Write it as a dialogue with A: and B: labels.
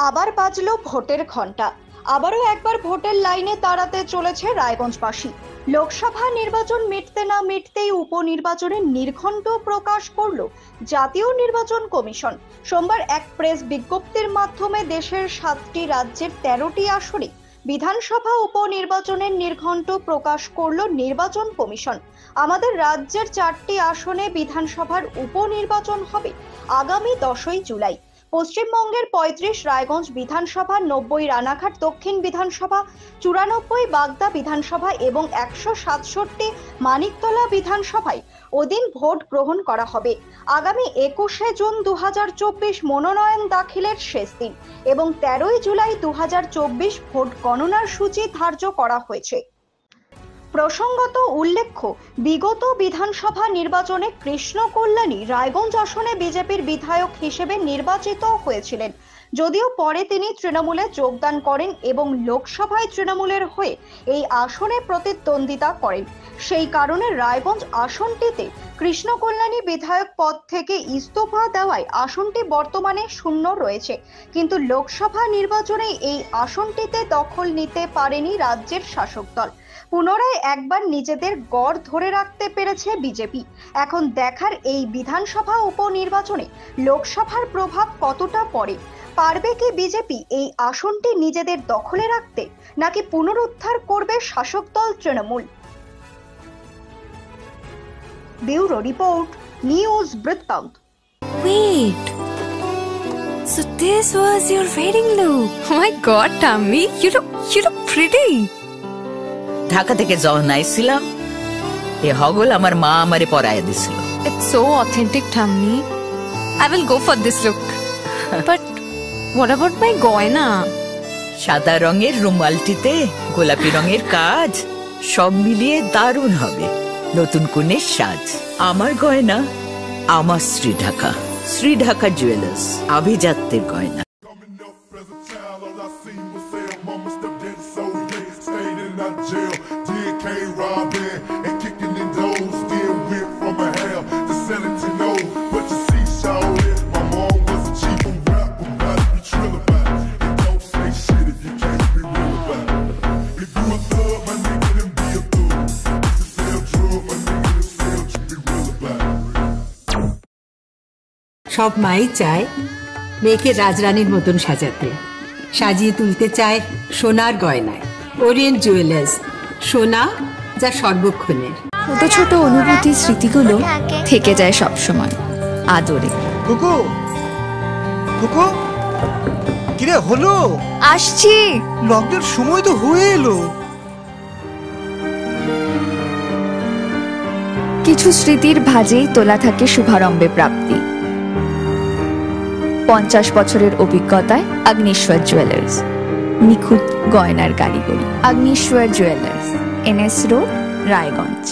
A: আবার বাজলো ভোটের ঘন্টা। আবারও একবার ভোটের লাইনে দাঁড়াতে চলেছে রায়গঞ্জবাসী। লোকসভা নির্বাচন মিটতে না মিটতেই উপনির্বাচনের নির্ঘণ্ট প্রকাশ করল জাতীয় নির্বাচন কমিশন। সোমবার এক প্রেস বিজ্ঞপ্তির মাধ্যমে দেশের 7টি রাজ্যের 13টি আসনে বিধানসভা উপনির্বাচনের নির্ঘণ্ট প্রকাশ করল নির্বাচন কমিশন। আমাদের রাজ্যের 4টি আসনে বিধানসভার উপনির্বাচন হবে আগামী 10ই জুলাই। পশ্চিমবঙ্গের 35 রায়গঞ্জ বিধানসভা, 90 রানাঘাট দক্ষিণ বিধানসভা, 94 বাগদা বিধানসভা এবং 167 মানিকতলা বিধানসভায় ওদিন ভোট গ্রহণ করা হবে। আগামী 21শে জুন 2024 মনোনয়ন দাখিলের শেষ দিন এবং 13ই জুলাই 2024 ভোট গণনার সূচি ধার্য করা হয়েছে। প্রসঙ্গত উল্লেখ্য, বিগত বিধানসভা নির্বাচনে কৃষ্ণ কল্যাণী রায়গঞ্জ আসনে বিজেপির বিধায়ক হিসেবে নির্বাচিত হয়েছিলেন। যদিও পরে তিনি তৃণমূলে যোগদান করেন এবং লোকসভায় তৃণমূলের হয়ে এই আসনে প্রতিদ্বন্দ্বিতা করেন। সেই কারণে রায়গঞ্জ আসনটিতে কৃষ্ণ কল্যাণী বিধায়ক পদ থেকে ইস্তফা দেওয়ায় আসনটি বর্তমানে শূন্য রয়েছে। কিন্তু লোকসভা নির্বাচনে এই আসনটিতে দখল নিতে পারেনি রাজ্যের শাসক দল। পুনরায় একবার নিজেদের গড় ধরে রাখতে পেরেছে বিজেপি। এখন দেখার এই বিধানসভা উপনির্বাচনে লোকসভার প্রভাব কতটা পড়ে। পারবে কি বিজেপি এই আসনটি নিজেদের দখলে রাখতে, নাকি পুনরুদ্ধার করবে শাসক দল তৃণমূল? ব্যুরো রিপোর্ট, নিউজ বৃত্তান্ত।
B: Wait, so this was your wedding look? Oh my God, Tammy, you look pretty.
C: Dhaka থেকে যখন আইছিলাম এ হগল আমার মা আমারে পরায় দিছিল।
B: It's so authentic, Tammy. I will go for this look. But what about my goina?
C: সাদা রঙের রুমালটিতে গোলাপি রঙের কাজ, সব মিলিয়ে দারুণ হবে নতুন কনের সাজ। আমার গয়না আমার শ্রী ঢাকা জুয়েলার্স, আভিজাত্যের গয়না।
D: সব মাই চায় মেয়েকে রাজরানীর মতন সাজাতে, সাজিয়ে তুলতে চায় সোনার গয়নায়। ওরিয়েন্ট জুয়েলার্স, সোনা যা সর্বক্ষণের।
B: ছোট ছোট অনুভূতি, স্মৃতিগুলো থেকে যায় সব সময় আদরে।
E: কুকু কুকু, কিরে হলো?
B: আসছি।
E: লকডাউন সময় তো হয়ে এলো।
B: কিছু স্মৃতির ভাজেই তোলা থাকে শুভারম্ভে প্রাপ্তি। 50 বছরের অভিজ্ঞতায় অগ্নিশ্বর জুয়েলার্স, নিখুঁত গয়নার কারিগরি। Agnishwar jewellers, NS road, Raiganj.